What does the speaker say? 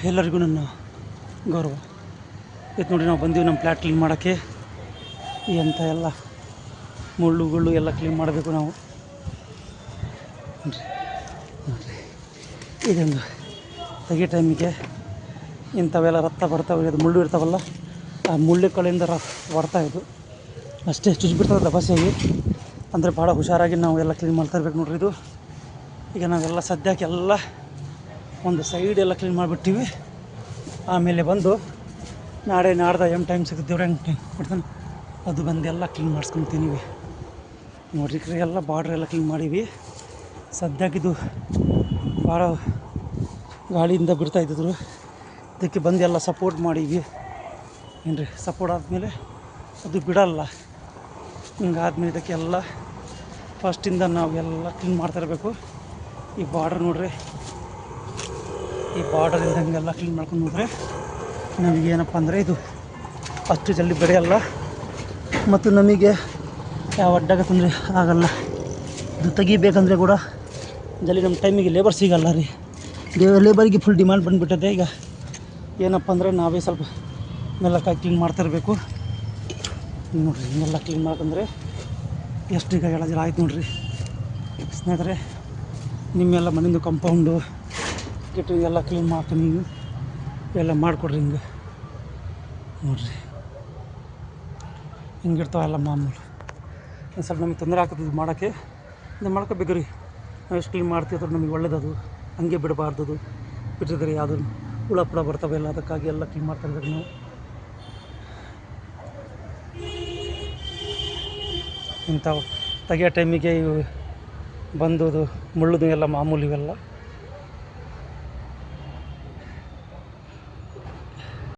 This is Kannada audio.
ಎಲ್ಲರಿಗೂ ನನ್ನ ಗೌರವ. ಇವತ್ತು ನೋಡಿ ನಾವು ಬಂದೀವಿ ನಮ್ಮ ಫ್ಲ್ಯಾಟ್ ಕ್ಲೀನ್ ಮಾಡೋಕ್ಕೆ. ಎಂಥ ಎಲ್ಲ ಮುಳ್ಳುಗಳು ಎಲ್ಲ ಕ್ಲೀನ್ ಮಾಡಬೇಕು ನಾವು. ನೋಡಿರಿ ಇದೊಂದು ತೆಗಿಯೋ ಟೈಮಿಗೆ ಇಂಥವೆಲ್ಲ ರಕ್ತ ಬರ್ತಾವೆ, ಅದು ಮುಳ್ಳು ಇರ್ತಾವಲ್ಲ, ಆ ಮುಳ್ಳು ಕಡೆಯಿಂದ ಬರ್ತಾಯಿದ್ದು ಅಷ್ಟೇ ಚುಚ್ಚಿಬಿಡ್ತದೆ ದಬಾಸೆಯಾಗಿ. ಅಂದರೆ ಭಾಳ ಹುಷಾರಾಗಿ ನಾವು ಎಲ್ಲ ಕ್ಲೀನ್ ಮಾಡ್ತಾ ಇರ್ಬೇಕು ನೋಡ್ರಿ. ಇದು ಈಗ ನಾವೆಲ್ಲ ಸದ್ಯಕ್ಕೆ ಎಲ್ಲ ಒಂದು ಸೈಡ್ ಎಲ್ಲ ಕ್ಲೀನ್ ಮಾಡಿಬಿಟ್ಟಿವಿ. ಆಮೇಲೆ ಬಂದು ನಾಡ್ದ ಟೈಮ್ ಸಿಗುತ್ತೆ ದೇವ್ರ ಹೆಂಗೆ ಟೈಮ್ ಕೊಡ್ತಾನೆ ಅದು ಬಂದೆಲ್ಲ ಕ್ಲೀನ್ ಮಾಡಿಸ್ಕೊತೀನಿ. ನೋಡ್ರಿ ಎಲ್ಲ ಬಾರ್ಡ್ರ್ ಎಲ್ಲ ಕ್ಲೀನ್ ಮಾಡೀವಿ. ಸದ್ಯಕ್ಕಿದು ಭಾಳ ಗಾಳಿಯಿಂದ ಬಿಡ್ತಾ ಇದ್ದಿದ್ರು, ಇದಕ್ಕೆ ಬಂದು ಎಲ್ಲ ಸಪೋರ್ಟ್ ಮಾಡೀವಿ. ಏನು ರೀ ಸಪೋರ್ಟ್ ಆದಮೇಲೆ ಅದು ಬಿಡಲ್ಲ. ಹಿಂಗಾದ್ಮೇಲೆ ಇದಕ್ಕೆಲ್ಲ ಫಸ್ಟಿಂದ ನಾವು ಎಲ್ಲ ಕ್ಲೀನ್ ಮಾಡ್ತಾ ಇರಬೇಕು. ಈ ಬಾರ್ಡ್ರ್ ನೋಡ್ರಿ, ಈ ಬಾರ್ಡರಿಂದ ಹಂಗೆಲ್ಲ ಕ್ಲೀನ್ ಮಾಡ್ಕೊಂಡು ಹೋದರೆ ನಮಗೇನಪ್ಪ ಅಂದರೆ ಇದು ಅಷ್ಟು ಜಲ್ದಿ ಬೆಳೆಯಲ್ಲ ಮತ್ತು ನಮಗೆ ಯಾವ ಅಡ್ಡಾಗ ತೊಂದರೆ ಆಗಲ್ಲ. ಇದು ತೆಗಿಬೇಕಂದ್ರೆ ಕೂಡ ಜಲ್ದಿ ನಮ್ಮ ಟೈಮಿಗೆ ಲೇಬರ್ ಸಿಗಲ್ಲ ರೀ. ಲೇಬರಿಗೆ ಫುಲ್ ಡಿಮ್ಯಾಂಡ್ ಬಂದುಬಿಟ್ಟದೆ. ಈಗ ಏನಪ್ಪ ಅಂದರೆ ನಾವೇ ಸ್ವಲ್ಪ ಮೆಲ್ಲಕ್ಕಾಗಿ ಕ್ಲೀನ್ ಮಾಡ್ತಾಯಿರಬೇಕು. ನೋಡಿರಿ ಹಿಂಗೆಲ್ಲ ಕ್ಲೀನ್ ಮಾಡ್ಕೊಂಡ್ರೆ ಎಷ್ಟು ಈಗ ಜಲ ಆಯ್ತು ನೋಡಿರಿ ಸ್ನೇಹಿತರೆ. ನಿಮ್ಮೆಲ್ಲ ಮನೆಯಿಂದ ಕಂಪೌಂಡು ಕಿಟ್ಟಿಗೆಲ್ಲ ಕ್ಲೀನ್ ಮಾಡ್ತೀನಿ, ನೀವು ಎಲ್ಲ ಮಾಡಿಕೊಡ್ರಿ. ಹಿಂಗೆ ನೋಡಿರಿ ಹಿಂಗಿರ್ತಾವೆಲ್ಲ ಮಾಮೂಲು. ಒಂದು ಸ್ವಲ್ಪ ನಮಗೆ ತೊಂದರೆ ಆಗ್ತದೆ ಇದು ಮಾಡೋಕ್ಕೆ. ಇದು ಮಾಡ್ಕೋಬೇಕು ರೀ. ನಾವು ಎಷ್ಟು ಕ್ಲೀನ್ ಮಾಡ್ತೀವಿ ನಮಗೆ ಒಳ್ಳೇದದು, ಹಂಗೆ ಬಿಡಬಾರ್ದು. ಬಿಟ್ಟಿದ್ರೆ ಯಾವುದು ಹುಳ ಪುಳ ಬರ್ತಾವೆಲ್ಲ, ಅದಕ್ಕಾಗಿ ಎಲ್ಲ ಕ್ಲೀನ್ ಮಾಡ್ತಾ ಇದ್ದೀವಿ ನಾವು. ಇಂಥವು ತೆಗಿಯೋ ಟೈಮಿಗೆ ಇವು ಬಂದು ಮುಳ್ಳುದು ಎಲ್ಲ ಮಾಮೂಲಿ ಇವೆಲ್ಲ